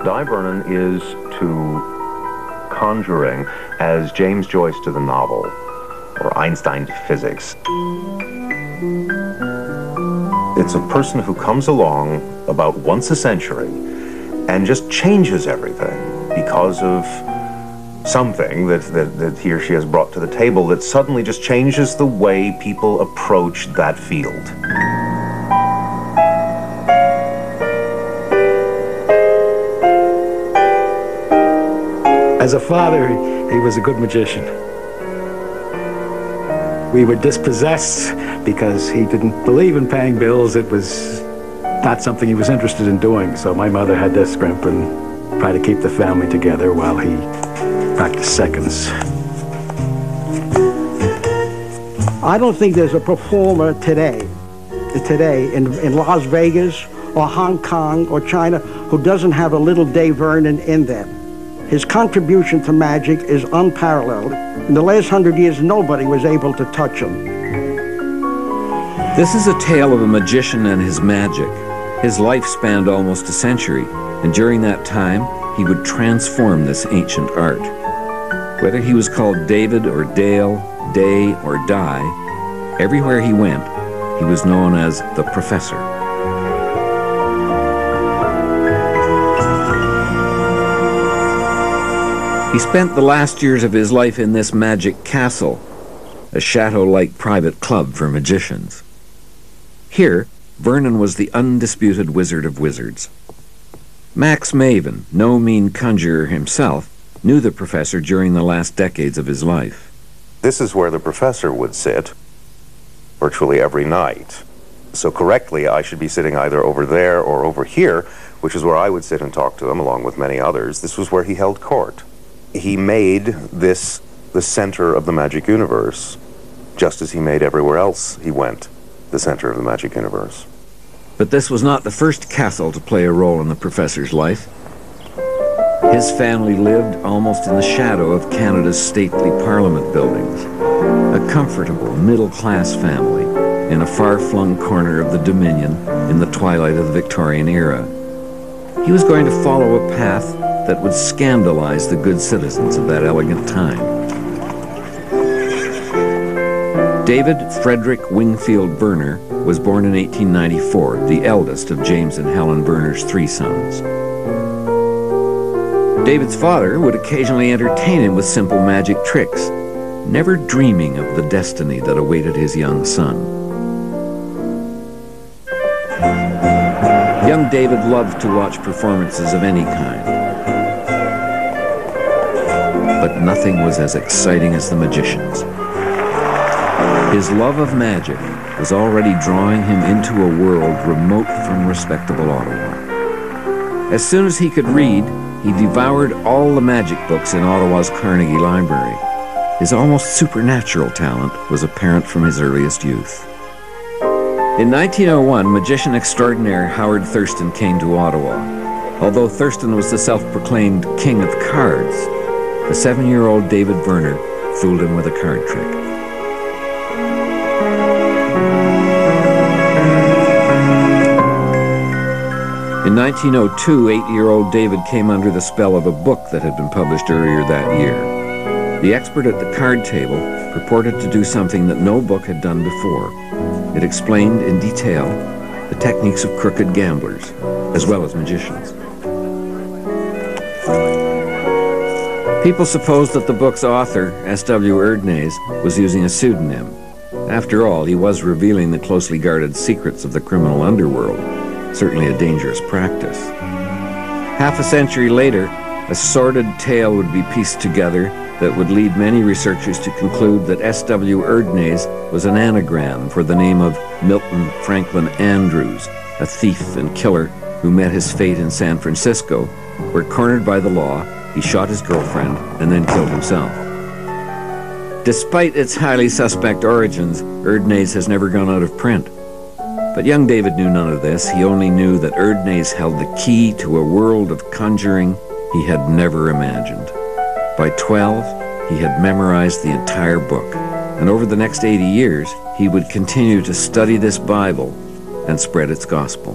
Dai Vernon is to conjuring as James Joyce to the novel, or Einstein to physics. It's a person who comes along about once a century and just changes everything because of something that he or she has brought to the table that suddenly just changes the way people approach that field. As a father, he was a good magician. We were dispossessed because he didn't believe in paying bills. It was not something he was interested in doing. So my mother had to scrimp and try to keep the family together while he practiced seconds. I don't think there's a performer today in Las Vegas or Hong Kong or China who doesn't have a little Dai Vernon in them. His contribution to magic is unparalleled. In the last 100 years, nobody was able to touch him. This is a tale of a magician and his magic. His life spanned almost a century, and during that time, he would transform this ancient art. Whether he was called David or Dale, Day or Dai, everywhere he went, he was known as the Professor. He spent the last years of his life in this magic castle, a chateau-like private club for magicians. Here, Vernon was the undisputed wizard of wizards. Max Maven, no mean conjurer himself, knew the professor during the last decades of his life. This is where the professor would sit virtually every night. So correctly, I should be sitting either over there or over here, which is where I would sit and talk to him along with many others. This was where he held court. He made this the center of the magic universe, just as he made everywhere else he went the center of the magic universe. But this was not the first castle to play a role in the professor's life. His family lived almost in the shadow of Canada's stately Parliament buildings, a comfortable middle-class family in a far-flung corner of the Dominion in the twilight of the Victorian era. He was going to follow a path that would scandalize the good citizens of that elegant time. David Frederick Wingfield Verner was born in 1894, the eldest of James and Helen Verner's 3 sons. David's father would occasionally entertain him with simple magic tricks, never dreaming of the destiny that awaited his young son. Young David loved to watch performances of any kind. But nothing was as exciting as the magicians. His love of magic was already drawing him into a world remote from respectable Ottawa. As soon as he could read, he devoured all the magic books in Ottawa's Carnegie Library. His almost supernatural talent was apparent from his earliest youth. In 1901, magician extraordinaire Howard Thurston came to Ottawa. Although Thurston was the self-proclaimed king of cards, the 7-year-old David Verner fooled him with a card trick. In 1902, 8-year-old David came under the spell of a book that had been published earlier that year. The expert at the card table purported to do something that no book had done before. It explained in detail the techniques of crooked gamblers, as well as magicians. People supposed that the book's author, S.W. Erdnase, was using a pseudonym. After all, he was revealing the closely guarded secrets of the criminal underworld, certainly a dangerous practice. Half a century later, a sordid tale would be pieced together that would lead many researchers to conclude that S.W. Erdnase was an anagram for the name of Milton Franklin Andrews, a thief and killer who met his fate in San Francisco, where, cornered by the law, he shot his girlfriend and then killed himself. Despite its highly suspect origins, Erdnase has never gone out of print. But young David knew none of this. He only knew that Erdnase held the key to a world of conjuring he had never imagined. By 12, he had memorized the entire book, and over the next 80 years, he would continue to study this Bible and spread its gospel.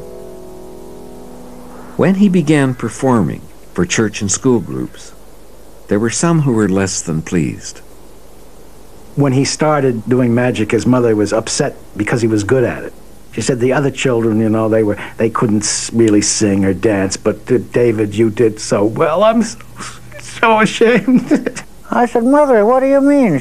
When he began performing, for church and school groups. There were some who were less than pleased. When he started doing magic, his mother was upset because he was good at it. She said the other children, you know, they couldn't really sing or dance, but David, you did so well. I'm so ashamed. I said, Mother, what do you mean?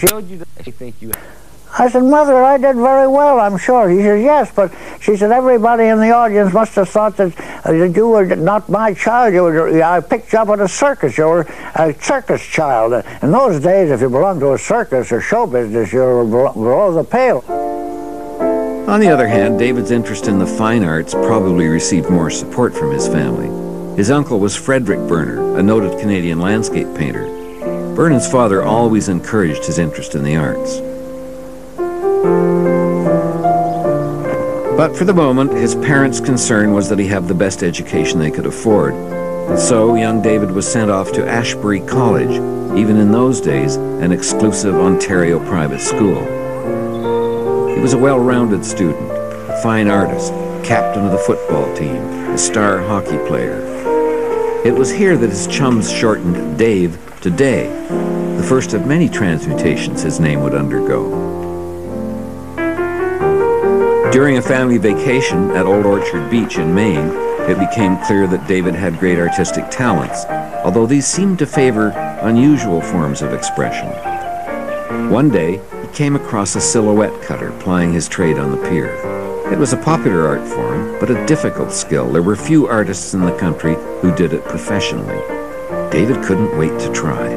I said, Mother, I did very well, I'm sure. She said, yes, but she said, everybody in the audience must have thought that you were not my child. I picked you up at a circus. You were a circus child. In those days, if you belonged to a circus or show business, you were below the pale. On the other hand, David's interest in the fine arts probably received more support from his family. His uncle was Frederick Vernon, a noted Canadian landscape painter. Vernon's father always encouraged his interest in the arts. But for the moment, his parents' concern was that he have the best education they could afford. And so, young David was sent off to Ashbury College, even in those days, an exclusive Ontario private school. He was a well-rounded student, a fine artist, captain of the football team, a star hockey player. It was here that his chums shortened Dave to Day, the first of many transmutations his name would undergo. During a family vacation at Old Orchard Beach in Maine, it became clear that David had great artistic talents, although these seemed to favor unusual forms of expression. One day, he came across a silhouette cutter plying his trade on the pier. It was a popular art form, but a difficult skill. There were few artists in the country who did it professionally. David couldn't wait to try.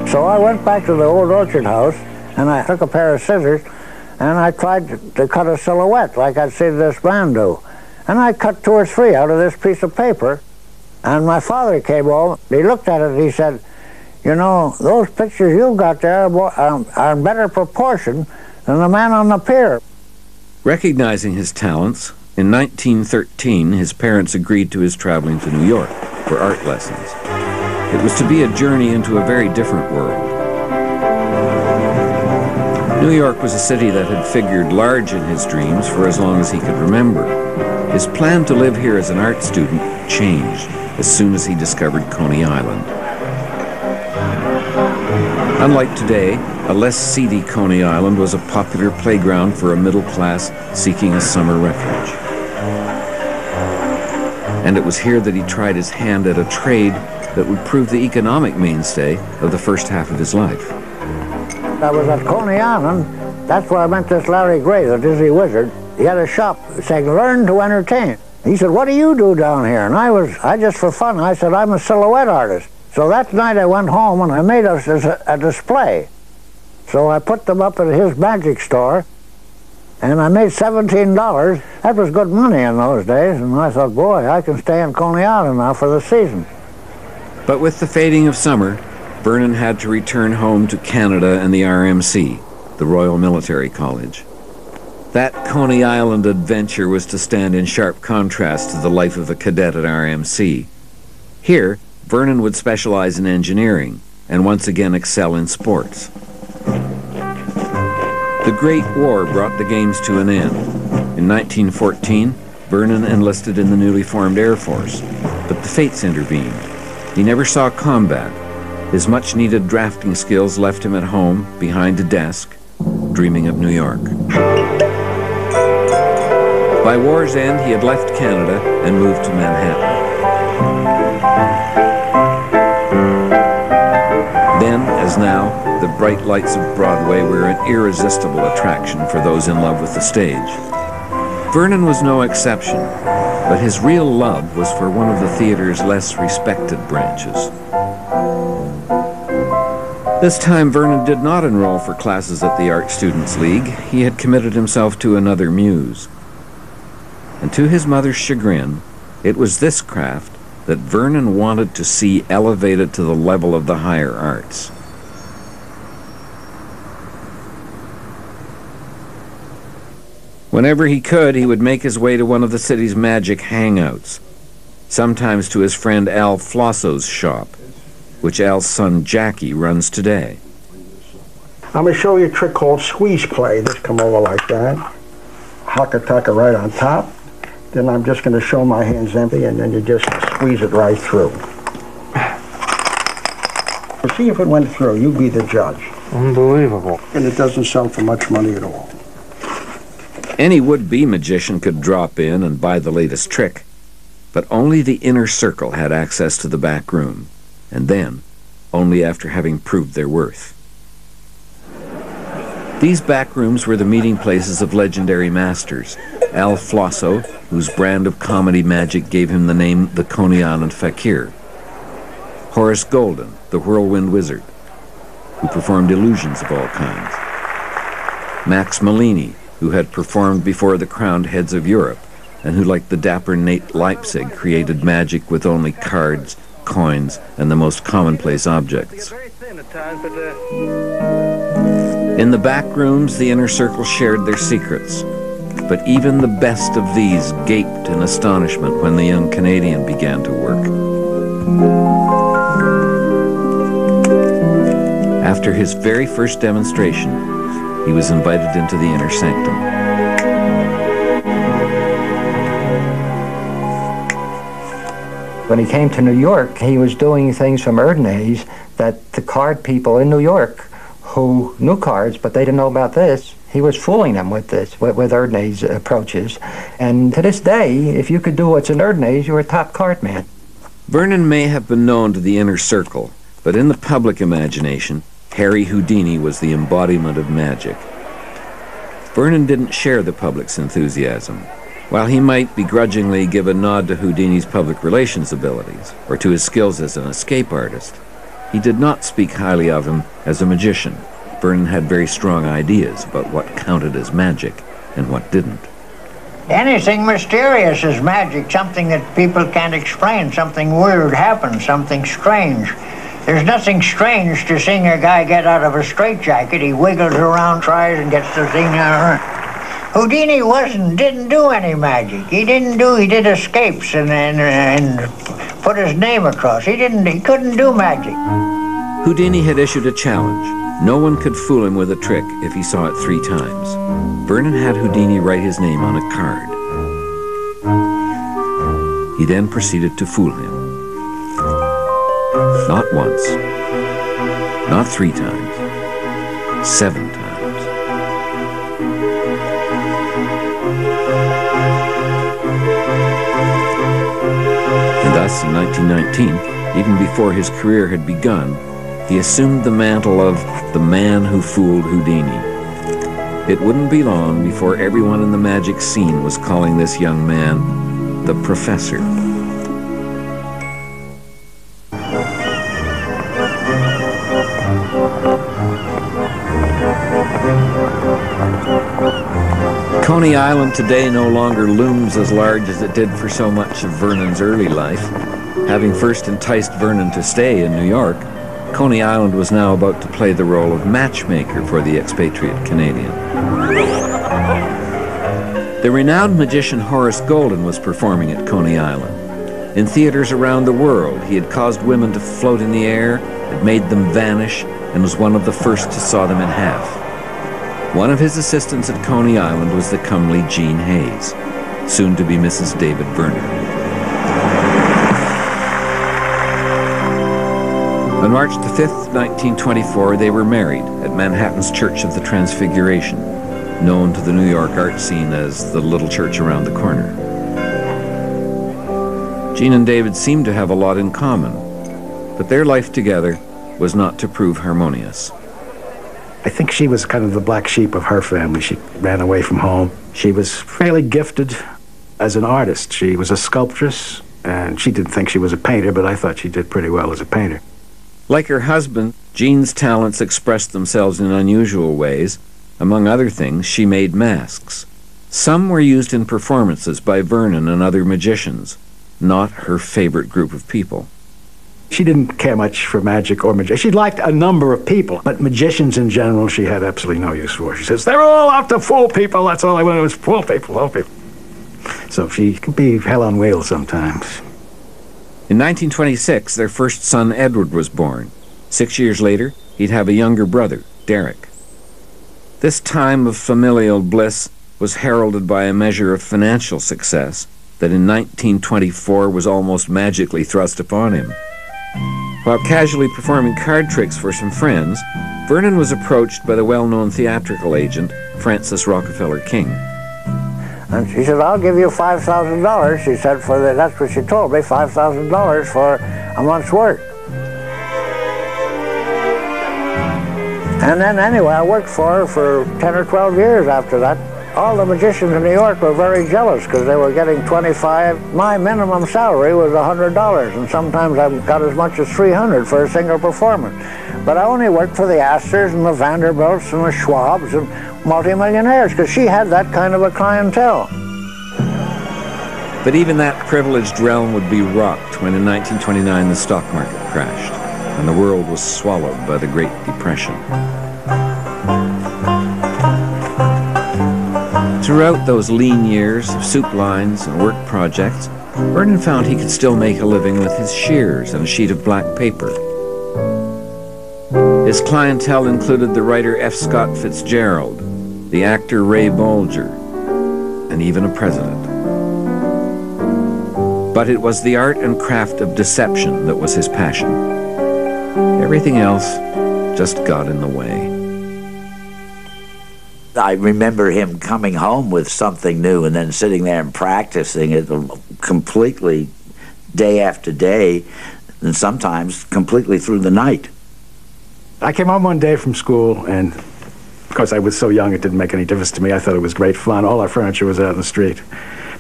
So I went back to the Old Orchard house, and I took a pair of scissors, and I tried to cut a silhouette like I'd seen this man do. And I cut 2 or 3 out of this piece of paper. And my father came home, he looked at it and he said, you know, those pictures you've got there are in better proportion than the man on the pier. Recognizing his talents, in 1913 his parents agreed to his traveling to New York for art lessons. It was to be a journey into a very different world. New York was a city that had figured large in his dreams for as long as he could remember. His plan to live here as an art student changed as soon as he discovered Coney Island. Unlike today, a less seedy Coney Island was a popular playground for a middle class seeking a summer refuge. And it was here that he tried his hand at a trade that would prove the economic mainstay of the first half of his life. I was at Coney Island. That's where I met this Larry Gray, the Dizzy Wizard. He had a shop saying, learn to entertain. He said, what do you do down here? And I just for fun, I said, I'm a silhouette artist. So that night I went home and I made a display. So I put them up at his magic store and I made $17. That was good money in those days. And I thought, boy, I can stay in Coney Island now for the season. But with the fading of summer, Vernon had to return home to Canada and the RMC, the Royal Military College. That Coney Island adventure was to stand in sharp contrast to the life of a cadet at RMC. Here, Vernon would specialize in engineering and once again excel in sports. The Great War brought the games to an end. In 1914, Vernon enlisted in the newly formed Air Force, but the fates intervened. He never saw combat. His much-needed drafting skills left him at home, behind a desk, dreaming of New York. By war's end, he had left Canada and moved to Manhattan. Then, as now, the bright lights of Broadway were an irresistible attraction for those in love with the stage. Vernon was no exception, but his real love was for one of the theater's less respected branches. This time, Vernon did not enroll for classes at the Art Students League. He had committed himself to another muse. And to his mother's chagrin, it was this craft that Vernon wanted to see elevated to the level of the higher arts. Whenever he could, he would make his way to one of the city's magic hangouts, sometimes to his friend Al Flosso's shop, which Al's son Jackie runs today. I'm going to show you a trick called squeeze play. Just come over like that. Haka-taka right on top. Then I'm just going to show my hands empty, and then you just squeeze it right through. See if it went through. You be the judge. Unbelievable. And it doesn't sell for much money at all. Any would-be magician could drop in and buy the latest trick, but only the inner circle had access to the back room, and then only after having proved their worth. These back rooms were the meeting places of legendary masters. Al Flosso, whose brand of comedy magic gave him the name the Coney Island Fakir. Horace Golden, the Whirlwind Wizard, who performed illusions of all kinds. Max Malini, who had performed before the crowned heads of Europe, and who, like the dapper Nate Leipzig, created magic with only cards, coins, and the most commonplace objects. In the back rooms, the inner circle shared their secrets, but even the best of these gaped in astonishment when the young Canadian began to work. After his very first demonstration, he was invited into the inner sanctum. When he came to New York, he was doing things from Erdnase that the card people in New York who knew cards, but they didn't know about this, he was fooling them with this, with Erdnase approaches. And to this day, if you could do what's in Erdnase, you were a top card man. Vernon may have been known to the inner circle, but in the public imagination, Harry Houdini was the embodiment of magic. Vernon didn't share the public's enthusiasm. While he might begrudgingly give a nod to Houdini's public relations abilities, or to his skills as an escape artist, he did not speak highly of him as a magician. Vernon had very strong ideas about what counted as magic and what didn't. Anything mysterious is magic, something that people can't explain, something weird happens, something strange. There's nothing strange to seeing a guy get out of a straitjacket. He wiggles around, tries, and gets the thing out. Houdini didn't do any magic. He did escapes and put his name across. He couldn't do magic. Houdini had issued a challenge. No one could fool him with a trick if he saw it 3 times. Vernon had Houdini write his name on a card. He then proceeded to fool him. Not once, not 3 times, 7 times. And thus, in 1919, even before his career had begun, he assumed the mantle of the man who fooled Houdini. It wouldn't be long before everyone in the magic scene was calling this young man the Professor. Coney Island today no longer looms as large as it did for so much of Vernon's early life. Having first enticed Vernon to stay in New York, Coney Island was now about to play the role of matchmaker for the expatriate Canadian. The renowned magician Horace Golden was performing at Coney Island. In theaters around the world, he had caused women to float in the air, had made them vanish, and was one of the first to saw them in half. One of his assistants at Coney Island was the comely Jean Hayes, soon to be Mrs. David Vernon. On March the 5th, 1924, they were married at Manhattan's Church of the Transfiguration, known to the New York art scene as the Little Church Around the Corner. Jean and David seemed to have a lot in common, but their life together was not to prove harmonious. I think she was kind of the black sheep of her family. She ran away from home. She was fairly gifted as an artist. She was a sculptress, and she didn't think she was a painter, but I thought she did pretty well as a painter. Like her husband, Jean's talents expressed themselves in unusual ways. Among other things, she made masks. Some were used in performances by Vernon and other magicians, not her favorite group of people. She didn't care much for magic or magicians. She liked a number of people, but magicians in general she had absolutely no use for. She says, they're all out to fool people. That's all I want to do is fool people, fool people. So she could be hell on wheels sometimes. In 1926, their first son, Edward, was born. 6 years later, he'd have a younger brother, Derek. This time of familial bliss was heralded by a measure of financial success that in 1924 was almost magically thrust upon him. While casually performing card tricks for some friends, Vernon was approached by the well-known theatrical agent, Francis Rockefeller King. And she said, I'll give you $5,000, she said, that's what she told me, $5,000 for a month's work. And then anyway, I worked for her for 10 or 12 years after that. All the magicians in New York were very jealous because they were getting 25. My minimum salary was $100, and sometimes I got as much as $300 for a single performance. But I only worked for the Astors and the Vanderbilts and the Schwabs and multimillionaires because she had that kind of a clientele. But even that privileged realm would be rocked when in 1929 the stock market crashed and the world was swallowed by the Great Depression. Throughout those lean years of soup lines and work projects, Vernon found he could still make a living with his shears and a sheet of black paper. His clientele included the writer F. Scott Fitzgerald, the actor Ray Bolger, and even a president. But it was the art and craft of deception that was his passion. Everything else just got in the way. I remember him coming home with something new and then sitting there and practicing it completely day after day, and sometimes completely through the night. I came home one day from school, and of course I was so young it didn't make any difference to me. I thought it was great fun. All our furniture was out in the street.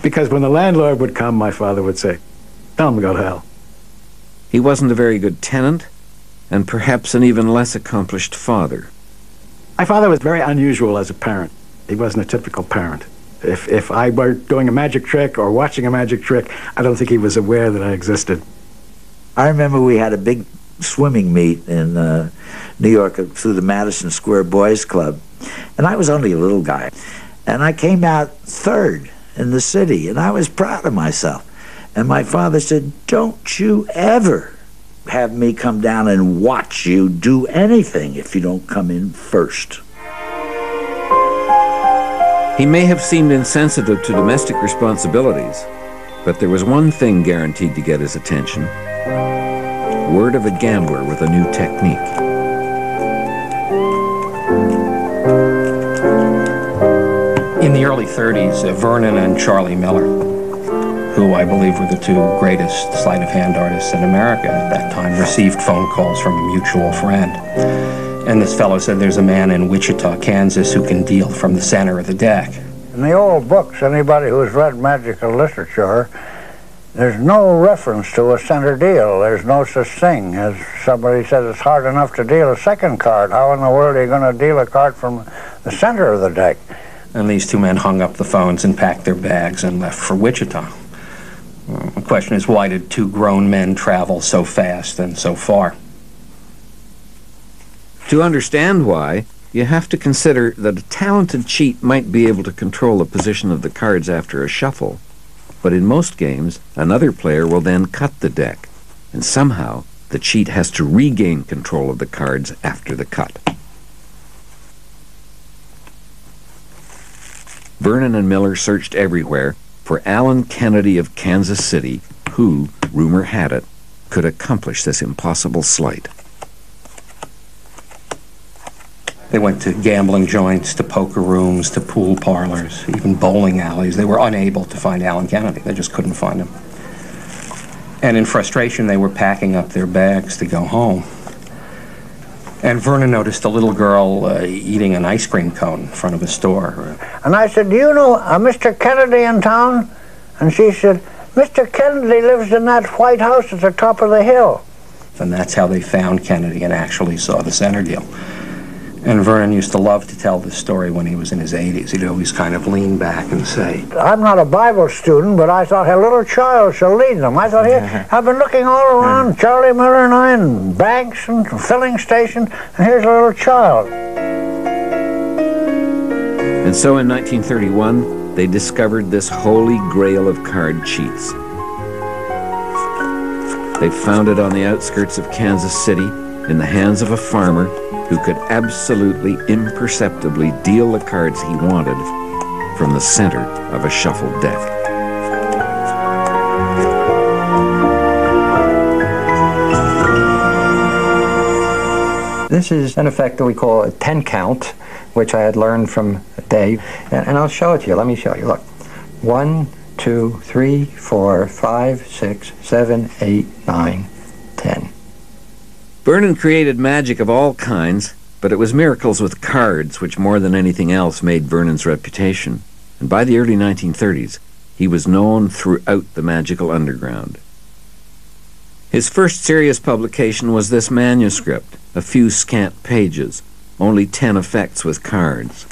Because when the landlord would come, my father would say, "Tell him to go to hell." He wasn't a very good tenant, and perhaps an even less accomplished father. My father was very unusual as a parent. He wasn't a typical parent. If I were doing a magic trick or watching a magic trick, I don't think he was aware that I existed. I remember we had a big swimming meet in New York through the Madison Square Boys Club, and I was only a little guy. And I came out third in the city, and I was proud of myself. And my father said, "Don't you ever have me come down and watch you do anything if you don't come in first." He may have seemed insensitive to domestic responsibilities, but there was one thing guaranteed to get his attention: word of a gambler with a new technique. In the early 30s, Vernon and Charlie Miller, who I believe were the two greatest sleight of hand artists in America at that time, received phone calls from a mutual friend. And this fellow said, "There's a man in Wichita, Kansas who can deal from the center of the deck." In the old books, anybody who's read magical literature, there's no reference to a center deal. There's no such thing. As somebody said, it's hard enough to deal a second card. How in the world are you going to deal a card from the center of the deck? And these two men hung up the phones and packed their bags and left for Wichita. The question is, why did two grown men travel so fast and so far? To understand why, you have to consider that a talented cheat might be able to control the position of the cards after a shuffle, but in most games, another player will then cut the deck, and somehow the cheat has to regain control of the cards after the cut. Vernon and Miller searched everywhere for Allen Kennedy of Kansas City, who, rumor had it, could accomplish this impossible sleight. They went to gambling joints, to poker rooms, to pool parlors, even bowling alleys. They were unable to find Allen Kennedy. They just couldn't find him. And in frustration, they were packing up their bags to go home. And Vernon noticed a little girl eating an ice cream cone in front of a store. And I said, "Do you know a Mr. Kennedy in town?" And she said, "Mr. Kennedy lives in that white house at the top of the hill." And that's how they found Kennedy and actually saw the center deal. And Vernon used to love to tell this story when he was in his 80s. He'd always kind of lean back and say, "I'm not a Bible student, but I thought a little child shall lead them." I thought, here, I've been looking all around, Charlie Miller and I, in banks and filling stations, and here's a little child. And so in 1931, they discovered this holy grail of card cheats. They found it on the outskirts of Kansas City, in the hands of a farmer who could absolutely imperceptibly deal the cards he wanted from the center of a shuffled deck. This is an effect that we call a 10 count, which I had learned from Dave, and I'll show it to you. Let me show you. Look. 1, 2, 3, 4, 5, 6, 7, 8, 9, 10. Vernon created magic of all kinds, but it was miracles with cards which more than anything else made Vernon's reputation. And by the early 1930s, he was known throughout the magical underground. His first serious publication was this manuscript, a few scant pages, only 10 effects with cards.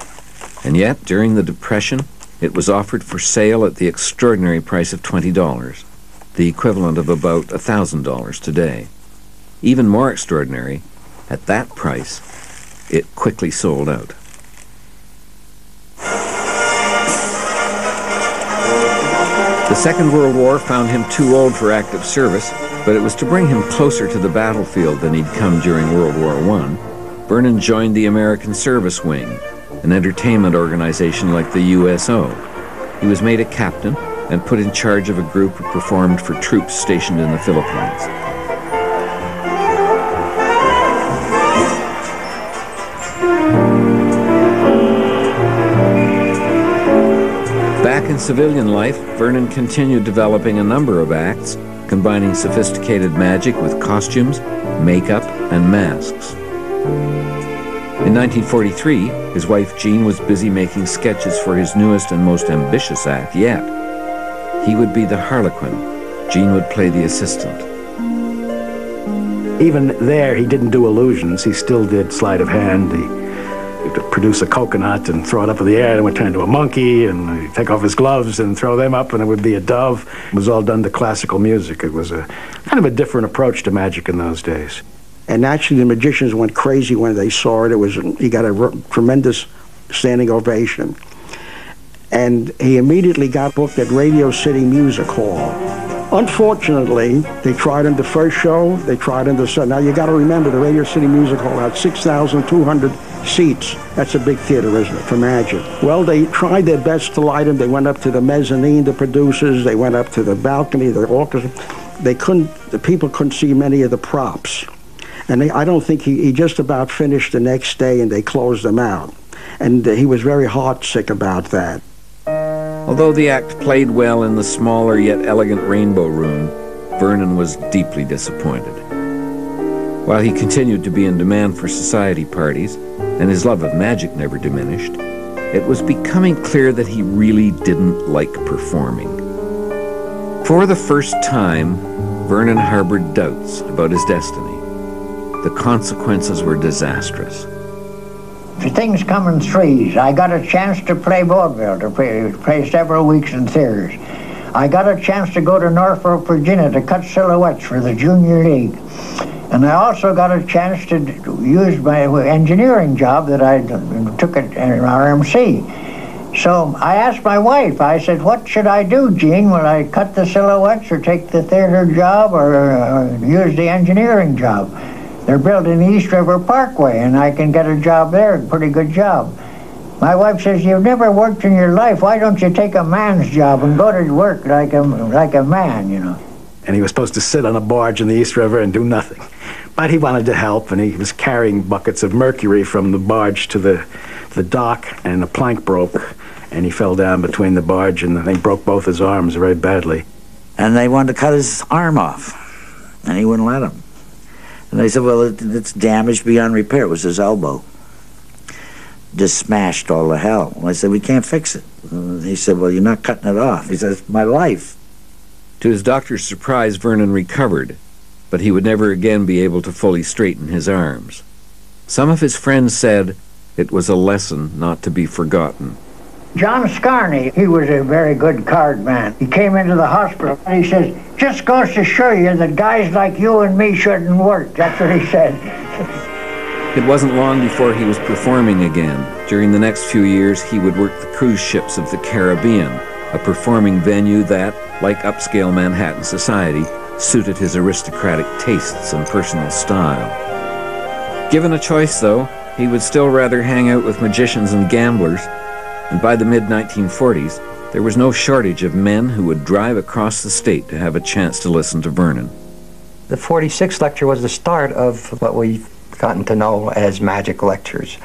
And yet, during the Depression, it was offered for sale at the extraordinary price of $20, the equivalent of about $1,000 today. Even more extraordinary, at that price, it quickly sold out. The Second World War found him too old for active service, but it was to bring him closer to the battlefield than he'd come during World War I. Vernon joined the American Service Wing, an entertainment organization like the USO. He was made a captain and put in charge of a group who performed for troops stationed in the Philippines. Back in civilian life, Vernon continued developing a number of acts, combining sophisticated magic with costumes, makeup, and masks. In 1943, his wife Jean was busy making sketches for his newest and most ambitious act yet. He would be the Harlequin. Jean would play the assistant. Even there, he didn't do illusions. He still did sleight of hand. He would produce a coconut and throw it up in the air, and it would turn into a monkey, and he'd take off his gloves and throw them up, and it would be a dove. It was all done to classical music. It was a kind of a different approach to magic in those days. And actually, the magicians went crazy when they saw it. He got a tremendous standing ovation. And he immediately got booked at Radio City Music Hall. Unfortunately, they tried him the first show, they tried him the second. Now, you got to remember, the Radio City Music Hall had 6,200 seats. That's a big theater, isn't it, for magic? Well, they tried their best to light him. They went up to the mezzanine, the producers. They went up to the balcony, the orchestra. The people couldn't see many of the props. And I don't think he just about finished the next day, and they closed him out. And he was very heartsick about that. Although the act played well in the smaller yet elegant Rainbow Room, Vernon was deeply disappointed. While he continued to be in demand for society parties, and his love of magic never diminished, it was becoming clear that he really didn't like performing. For the first time, Vernon harbored doubts about his destiny. The consequences were disastrous. Things come in threes. I got a chance to play vaudeville, to play several weeks in theaters. I got a chance to go to Norfolk, Virginia to cut silhouettes for the Junior League. And I also got a chance to use my engineering job that I took at RMC. So I asked my wife, I said, what should I do, Jean? Will I cut the silhouettes or take the theater job or use the engineering job? They're building the East River Parkway, and I can get a job there, a pretty good job. My wife says, you've never worked in your life. Why don't you take a man's job and go to work like a man, you know? And he was supposed to sit on a barge in the East River and do nothing. But he wanted to help, and he was carrying buckets of mercury from the barge to the dock, and the plank broke, and he fell down between the barge, and they broke both his arms very badly. And they wanted to cut his arm off, and he wouldn't let him. And they said, well, it's damaged beyond repair. It was his elbow. Just smashed all to hell. And I said, we can't fix it. And he said, well, you're not cutting it off. He says, my life. To his doctor's surprise, Vernon recovered, but he would never again be able to fully straighten his arms. Some of his friends said it was a lesson not to be forgotten. John Scarney, he was a very good card man. He came into the hospital and he says, just goes to show you that guys like you and me shouldn't work. That's what he said. It wasn't long before he was performing again. During the next few years, he would work the cruise ships of the Caribbean, a performing venue that, like upscale Manhattan society, suited his aristocratic tastes and personal style. Given a choice, though, he would still rather hang out with magicians and gamblers, and by the mid-1940s, there was no shortage of men who would drive across the state to have a chance to listen to Vernon. The 46th lecture was the start of what we gotten to know as magic lectures.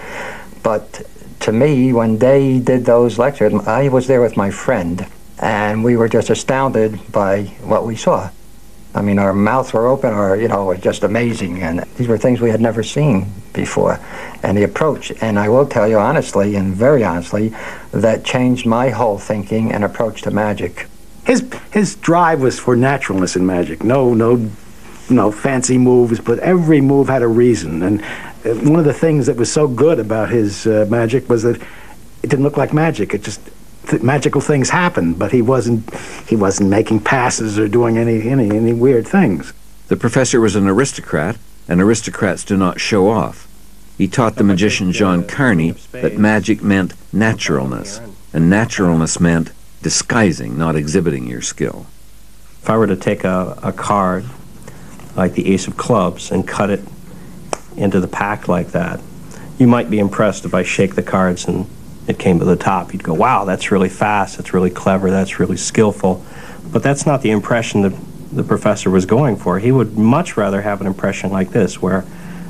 But to me, when they did those lectures, I was there with my friend, and we were just astounded by what we saw. I mean, our mouths were open, or, you know, it was just amazing, and these were things we had never seen before. And the approach, and I will tell you honestly, and very honestly, that changed my whole thinking and approach to magic. His drive was for naturalness in magic. No fancy moves, but every move had a reason. And one of the things that was so good about his magic was that it didn't look like magic. It just magical things happened, but he wasn't making passes or doing any weird things. The professor was an aristocrat, and aristocrats do not show off. He taught the magician John Carney that magic meant naturalness, and naturalness meant disguising, not exhibiting your skill. If I were to take a card like the Ace of Clubs and cut it into the pack like that, you might be impressed if I shake the cards and it came to the top. You'd go, wow, that's really fast, that's really clever, that's really skillful. But that's not the impression that the professor was going for. He would much rather have an impression like this, where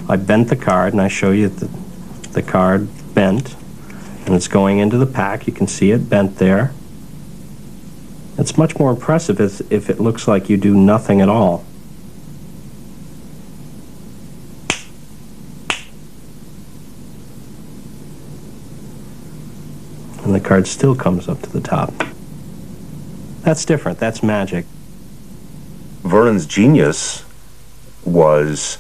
I bent the card and I show you the card bent, and it's going into the pack. You can see it bent there. It's much more impressive if it looks like you do nothing at all. And the card still comes up to the top. That's different. That's magic. Vernon's genius was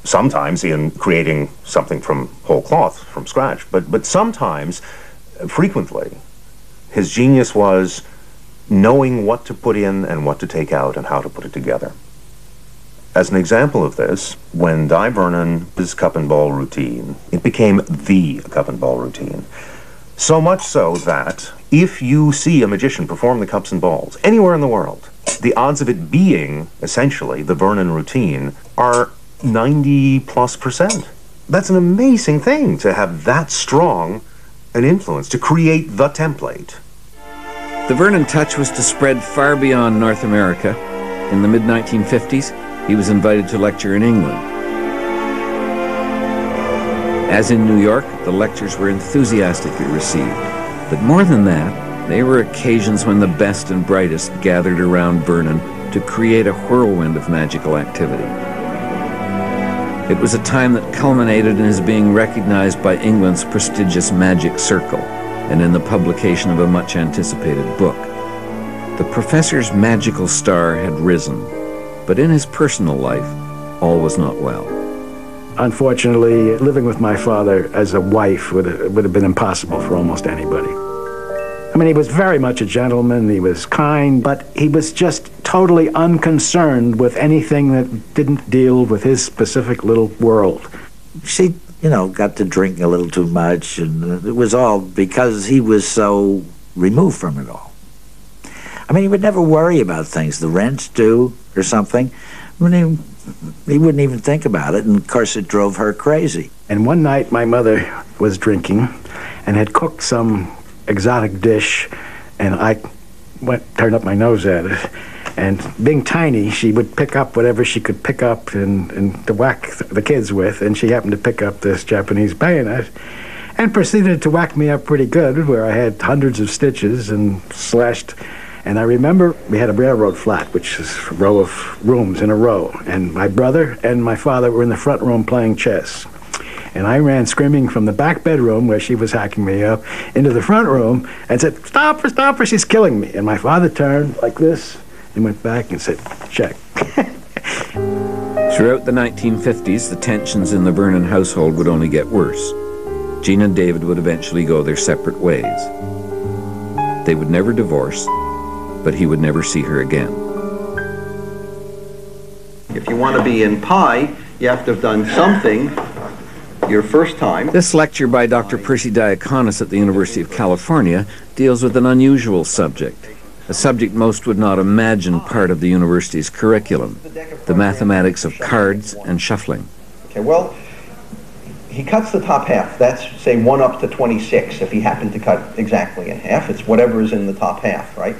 sometimes in creating something from whole cloth, from scratch, but sometimes, frequently, his genius was knowing what to put in and what to take out and how to put it together. As an example of this, when Dai Vernon, his cup and ball routine, it became the cup and ball routine. So much so that if you see a magician perform the cups and balls anywhere in the world, the odds of it being, essentially, the Vernon routine are 90+%. That's an amazing thing, to have that strong an influence, to create the template. The Vernon touch was to spread far beyond North America. In the mid-1950s, he was invited to lecture in England. As in New York, the lectures were enthusiastically received. But more than that, they were occasions when the best and brightest gathered around Vernon to create a whirlwind of magical activity. It was a time that culminated in his being recognized by England's prestigious Magic Circle and in the publication of a much-anticipated book. The professor's magical star had risen, but in his personal life, all was not well. Unfortunately, living with my father as a wife would have been impossible for almost anybody. I mean, he was very much a gentleman, he was kind, but he was just totally unconcerned with anything that didn't deal with his specific little world. She, got to drink a little too much, and it was all because he was so removed from it all. I mean, he would never worry about things, the rent's due or something. I mean, he wouldn't even think about it, and of course it drove her crazy. And one night my mother was drinking and had cooked some exotic dish, and I turned up my nose at it. And being tiny, she would pick up whatever she could pick up and to whack the kids with, and she happened to pick up this Japanese bayonet and proceeded to whack me up pretty good, where I had hundreds of stitches and slashed. And I remember we had a railroad flat, which is a row of rooms in a row, and my brother and my father were in the front room playing chess. And I ran screaming from the back bedroom, where she was hacking me up, into the front room and said, stop her, she's killing me. And my father turned like this and went back and said, check. Throughout the 1950s, the tensions in the Vernon household would only get worse. Jean and David would eventually go their separate ways. They would never divorce, but he would never see her again. If you want to be in Pi, you have to have done something your first time. This lecture by Dr. Percy Diaconis at the University of California deals with an unusual subject, a subject most would not imagine part of the university's curriculum, the mathematics of cards and shuffling. Okay, well, he cuts the top half. That's, say, 1 up to 26, if he happened to cut exactly in half. It's whatever is in the top half, right?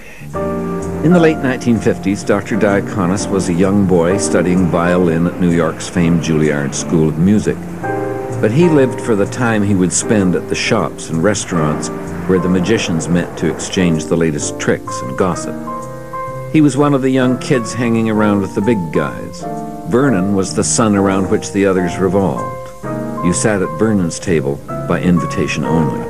In the late 1950s, Dr. Dai Vernon was a young boy studying violin at New York's famed Juilliard School of Music. But he lived for the time he would spend at the shops and restaurants where the magicians met to exchange the latest tricks and gossip. He was one of the young kids hanging around with the big guys. Vernon was the sun around which the others revolved. You sat at Vernon's table by invitation only.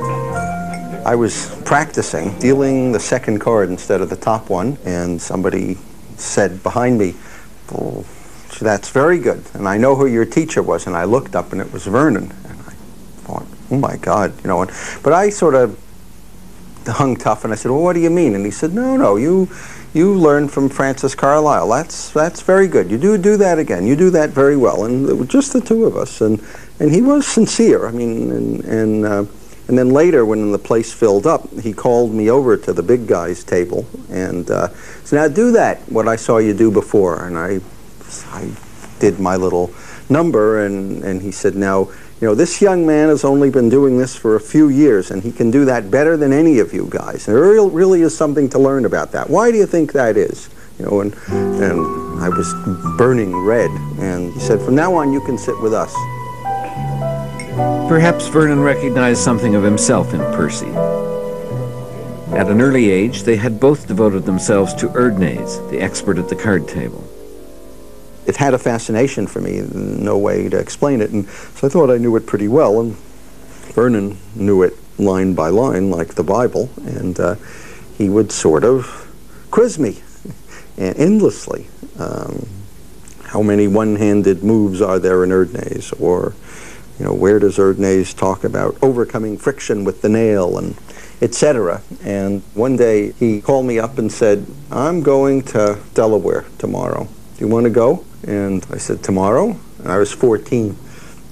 I was practicing dealing the second card instead of the top one, and somebody said behind me, "Oh, that's very good, and I know who your teacher was." And I looked up, and it was Vernon, and I thought, oh my God, you know. But I sort of hung tough, and I said, "Well, what do you mean?" And he said, "No, you learned from Francis Carlyle. That's very good. You do that again. You do that very well." And it was just the two of us, and he was sincere. I mean, and then later, when the place filled up, he called me over to the big guy's table and said, "Now do that, what I saw you do before." And I did my little number, and he said, "Now, you know, this young man has only been doing this for a few years, and he can do that better than any of you guys. And there really is something to learn about that. Why do you think that is?" You know, and I was burning red, and he said, "From now on, you can sit with us." Perhaps Vernon recognized something of himself in Percy. At an early age, they had both devoted themselves to Erdnase, the expert at the card table. It had a fascination for me, no way to explain it, and so I thought I knew it pretty well, and Vernon knew it line by line like the Bible, and he would sort of quiz me endlessly. How many one-handed moves are there in Erdnase? Or, you know, where does Erdnase talk about overcoming friction with the nail, and etc. And one day he called me up and said, "I'm going to Delaware tomorrow. Do you want to go?" And I said, "Tomorrow?" And I was 14.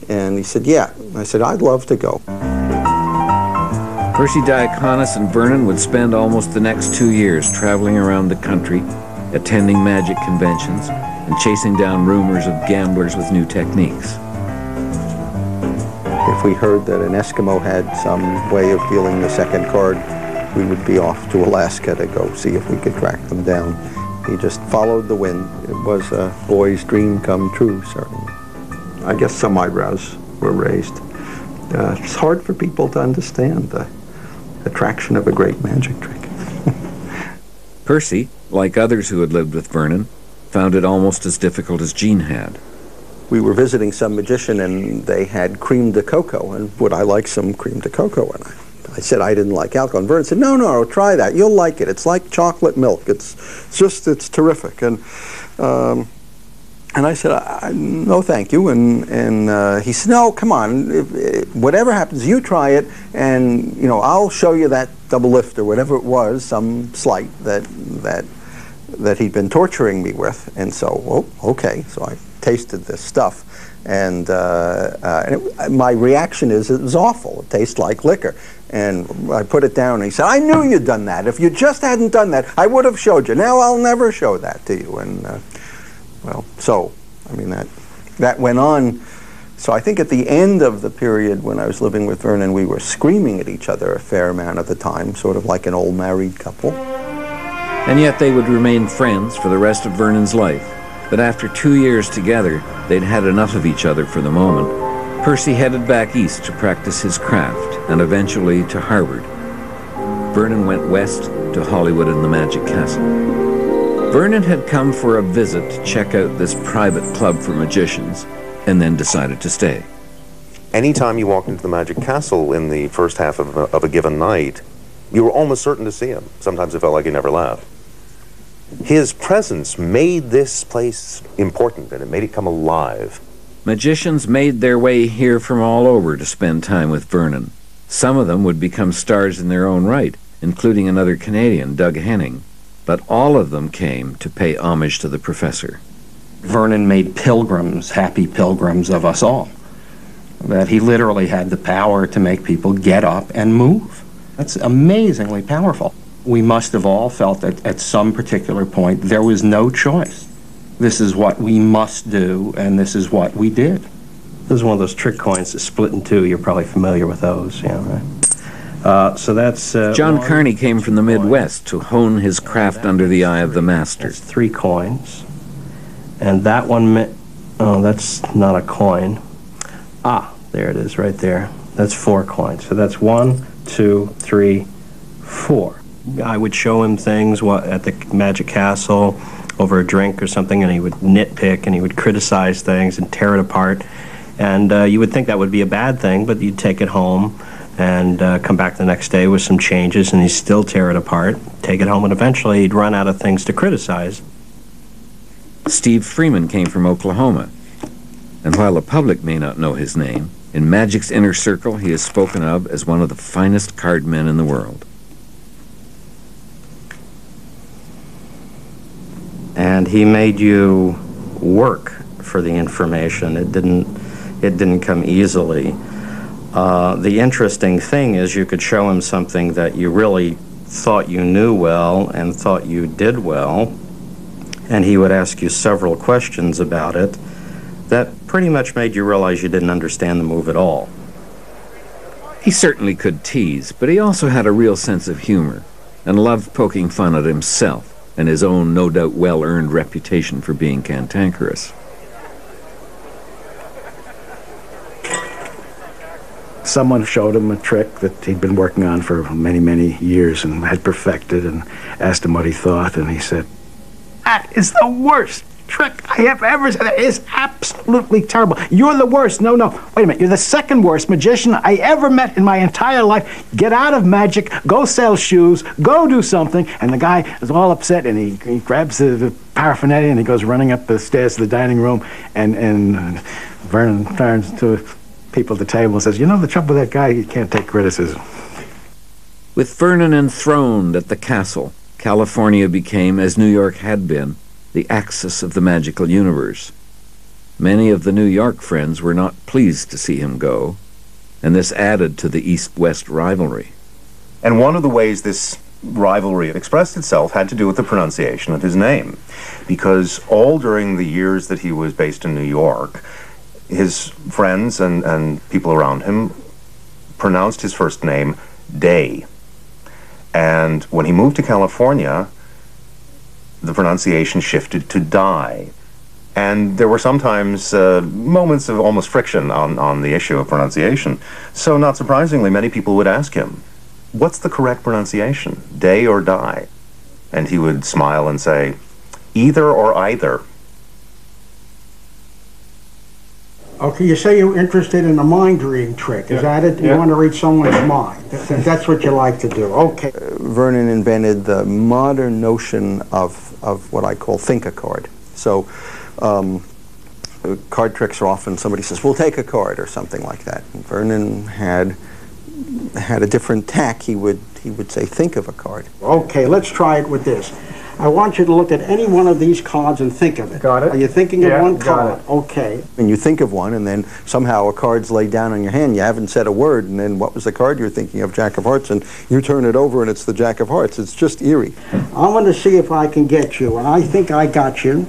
And he said, "Yeah." And I said, "I'd love to go." Percy Dai Vernon and Vernon would spend almost the next 2 years traveling around the country, attending magic conventions, and chasing down rumors of gamblers with new techniques. If we heard that an Eskimo had some way of dealing the second card, we would be off to Alaska to go see if we could track them down. He just followed the wind. It was a boy's dream come true, certainly. I guess some eyebrows were raised. It's hard for people to understand the attraction of a great magic trick. Percy, like others who had lived with Vernon, found it almost as difficult as Jean had. We were visiting some magician, and they had creme de coco, and would I like some creme de coco? And I said I didn't like alcohol. And Vernon said, no, try that. You'll like it. It's like chocolate milk. It's terrific. And I said, no, thank you. And he said, no, come on. Whatever happens, you try it, and you know, I'll show you that double lift or whatever it was, some sleight that he'd been torturing me with. And so, well, okay. So I tasted this stuff, and my reaction is it was awful. It tastes like liquor. And I put it down, and he said, I knew you'd done that. If you just hadn't done that, I would have showed you. Now I'll never show that to you. And well, so, I mean, that went on. So I think at the end of the period when I was living with Vernon, we were screaming at each other a fair amount of the time, sort of like an old married couple. And yet they would remain friends for the rest of Vernon's life. But after 2 years together, they'd had enough of each other for the moment. Percy headed back east to practice his craft, and eventually to Harvard. Vernon went west to Hollywood and the Magic Castle. Vernon had come for a visit to check out this private club for magicians, and then decided to stay. Anytime you walked into the Magic Castle in the first half of a given night, you were almost certain to see him. Sometimes it felt like he never left. His presence made this place important, and it made it come alive. Magicians made their way here from all over to spend time with Vernon. Some of them would become stars in their own right, including another Canadian, Doug Henning. But all of them came to pay homage to the professor. Vernon made pilgrims, happy pilgrims of us all. That he literally had the power to make people get up and move. That's amazingly powerful. We must have all felt that at some particular point there was no choice. This is what we must do, and this is what we did. This is one of those trick coins that split in two. You're probably familiar with those, you know, right? So that's... John Carney came from the Midwest to hone his craft under the eye of the master. That's 3 coins. And that one... Oh, that's not a coin. Ah, there it is, right there. That's 4 coins. So that's 1, 2, 3, 4. I would show him things at the Magic Castle over a drink or something, and he would nitpick and he would criticize things and tear it apart. And you would think that would be a bad thing, but you'd take it home and come back the next day with some changes, and he'd still tear it apart, take it home, and eventually he'd run out of things to criticize. Steve Freeman came from Oklahoma, and while the public may not know his name, in Magic's inner circle he is spoken of as one of the finest card men in the world. And he made you work for the information. It didn't come easily. The interesting thing is you could show him something that you really thought you knew well and thought you did well, and he would ask you several questions about it that pretty much made you realize you didn't understand the move at all. He certainly could tease, but he also had a real sense of humor and loved poking fun at himself and his own no doubt well-earned reputation for being cantankerous. Someone showed him a trick that he'd been working on for many, many years and had perfected, and asked him what he thought, and he said, "That is the worst trick I have ever seen. It is absolutely terrible. You're the worst. No, wait a minute. You're the second worst magician I ever met in my entire life. Get out of magic, go sell shoes, go do something." And the guy is all upset, and he grabs the paraphernalia and he goes running up the stairs to the dining room, and Vernon turns to people at the table and says, "You know, the trouble with that guy, he can't take criticism." With Vernon enthroned at the castle, California became, as New York had been, the axis of the magical universe. Many of the New York friends were not pleased to see him go, and this added to the East-West rivalry. And one of the ways this rivalry expressed itself had to do with the pronunciation of his name, because all during the years that he was based in New York, his friends and people around him pronounced his first name Dai. And when he moved to California, the pronunciation shifted to Dai. And there were sometimes moments of almost friction on the issue of pronunciation. So not surprisingly, many people would ask him, "What's the correct pronunciation, Dai or Dai?" And he would smile and say, "Either or either." Okay, you say you're interested in a mind reading trick. Is that it? You want to read someone's mind. That's what you like to do. Okay. Vernon invented the modern notion of what I call think-a-card. So card tricks are often, somebody says, "We'll take a card," or something like that. And Vernon had a different tack. He would say, "Think of a card." Okay, let's try it with this. I want you to look at any one of these cards and think of it. Got it. Are you thinking of one got card? it. Okay. And you think of one, and then somehow a card's laid down on your hand. You haven't said a word, and then what was the card you're thinking of? Jack of Hearts, and you turn it over, and it's the Jack of Hearts. It's just eerie. I'm going to see if I can get you, and I think I got you.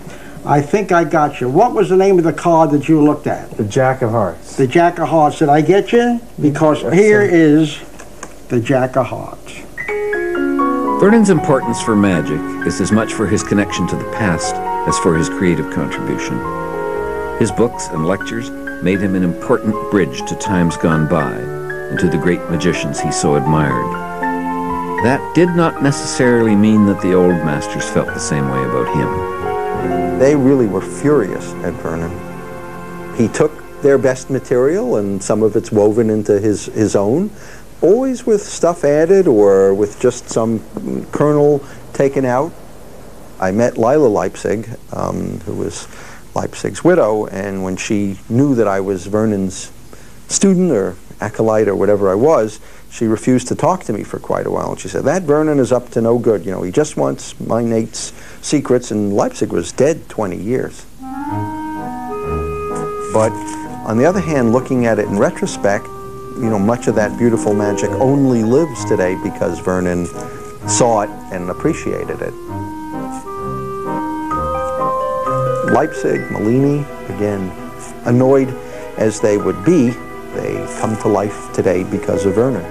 What was the name of the card that you looked at? The Jack of Hearts. The Jack of Hearts. Did I get you? Because here is the Jack of Hearts. Vernon's importance for magic is as much for his connection to the past as for his creative contribution. His books and lectures made him an important bridge to times gone by and to the great magicians he so admired. That did not necessarily mean that the old masters felt the same way about him. They really were furious at Vernon. He took their best material, and some of it's woven into his own, always with stuff added or with just some kernel taken out. I met Lila Leipzig, who was Leipzig's widow, and when she knew that I was Vernon's student or acolyte or whatever I was, she refused to talk to me for quite a while. And she said, "That Vernon is up to no good. You know, he just wants my Nate's secrets," and Leipzig was dead 20 years. But on the other hand, looking at it in retrospect, you know, much of that beautiful magic only lives today because Vernon saw it and appreciated it. Leipzig, Malini, again, annoyed as they would be, they come to life today because of Vernon.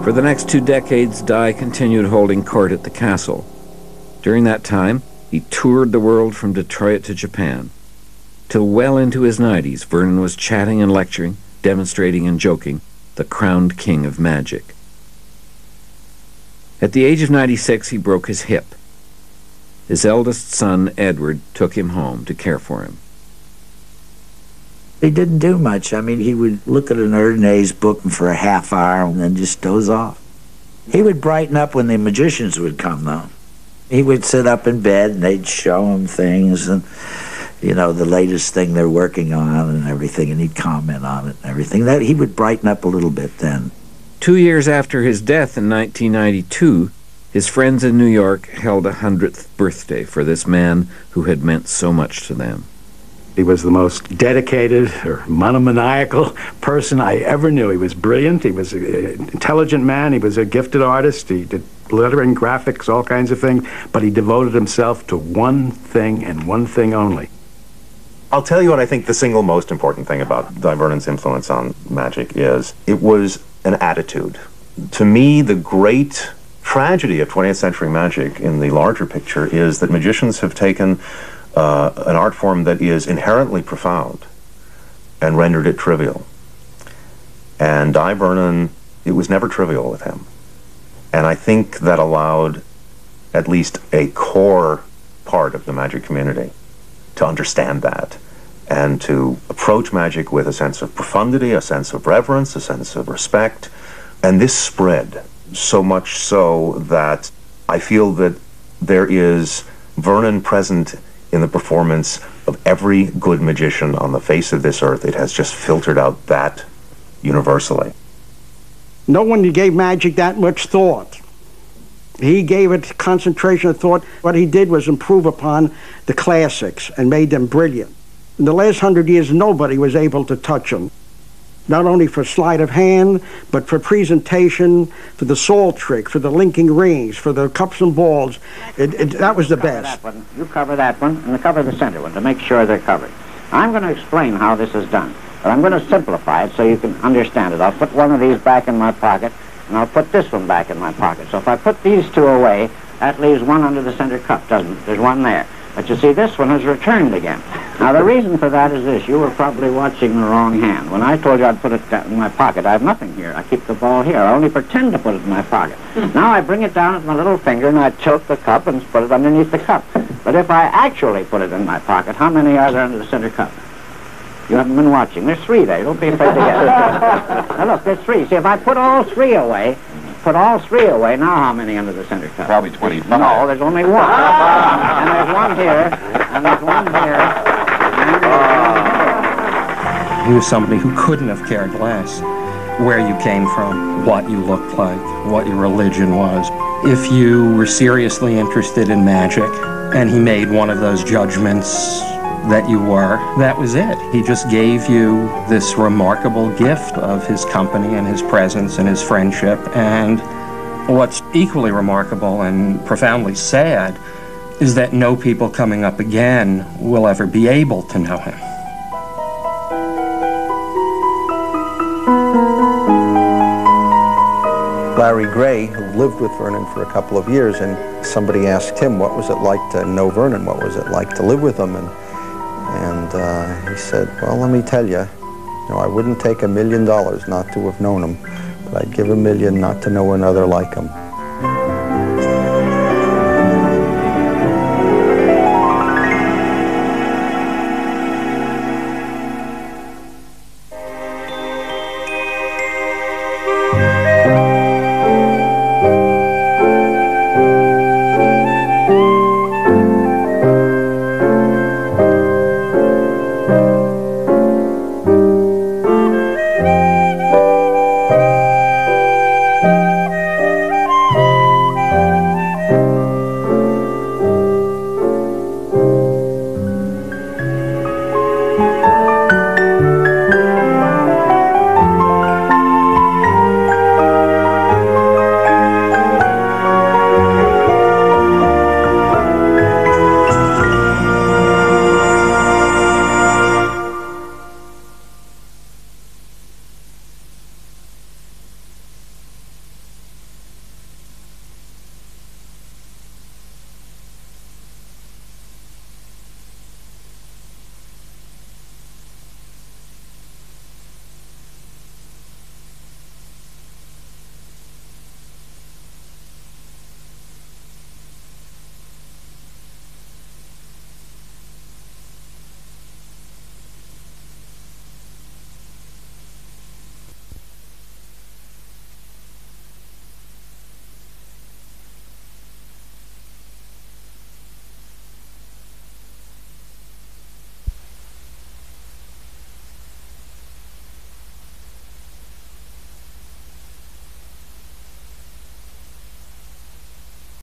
For the next 2 decades, Dai continued holding court at the castle. During that time, he toured the world from Detroit to Japan. Till well into his 90s, Vernon was chatting and lecturing, demonstrating and joking, the crowned king of magic. At the age of 96, he broke his hip. His eldest son, Edward, took him home to care for him. He didn't do much. I mean, he would look at an Erdnase book for a half hour and then just doze off. He would brighten up when the magicians would come, though. He would sit up in bed and they'd show him things and, you know, the latest thing they're working on and everything, and he'd comment on it and everything. That he would brighten up a little bit then. 2 years after his death in 1992, his friends in New York held a 100th birthday for this man who had meant so much to them. He was the most dedicated or monomaniacal person I ever knew. He was brilliant. He was an intelligent man. He was a gifted artist. He did lettering, graphics, all kinds of things. But he devoted himself to one thing and one thing only. I'll tell you what I think the single most important thing about Dai Vernon's influence on magic is. It was an attitude. To me, the great tragedy of 20th century magic in the larger picture is that magicians have taken an art form that is inherently profound and rendered it trivial. And Dai Vernon, it was never trivial with him. And I think that allowed at least a core part of the magic community to understand that and to approach magic with a sense of profundity, a sense of reverence, a sense of respect. And this spread so much so that I feel that there is Vernon present in the performance of every good magician on the face of this earth. It has just filtered out that universally. No one gave magic that much thought. He gave it concentration of thought. What he did was improve upon the classics and made them brilliant. In the last 100 years, nobody was able to touch him. Not only for sleight of hand, but for presentation, for the salt trick, for the linking rings, for the cups and balls. That was the best. You cover that one, and cover the center one to make sure they're covered. I'm going to explain how this is done, but I'm going to simplify it so you can understand it. I'll put one of these back in my pocket, and I'll put this one back in my pocket. So if I put these two away, that leaves one under the center cup, doesn't it? There's one there. But you see, this one has returned again. Now, the reason for that is this. You were probably watching the wrong hand. When I told you I'd put it in my pocket, I have nothing here. I keep the ball here. I only pretend to put it in my pocket. Now I bring it down with my little finger, and I tilt the cup and put it underneath the cup. But if I actually put it in my pocket, how many are there under the center cup? You haven't been watching. There's 3 there. Don't be afraid to guess. Now, look, there's 3. See, if I put all 3 away, now how many under the center cup? Probably 25. No, there's only 1. And there's 1 here, and there's 1 here, and there's 1 here. He was somebody who couldn't have cared less where you came from, what you looked like, what your religion was. If you were seriously interested in magic, and he made one of those judgments that you were, that was it. He just gave you this remarkable gift of his company and his presence and his friendship. And what's equally remarkable and profoundly sad is that no people coming up again will ever be able to know him. Larry Gray, who lived with Vernon for a couple of years, and somebody asked him, what was it like to know Vernon? What was it like to live with him? And he said, well, let me tell you, I wouldn't take $1 million not to have known him, but I'd give $1 million not to know another like him.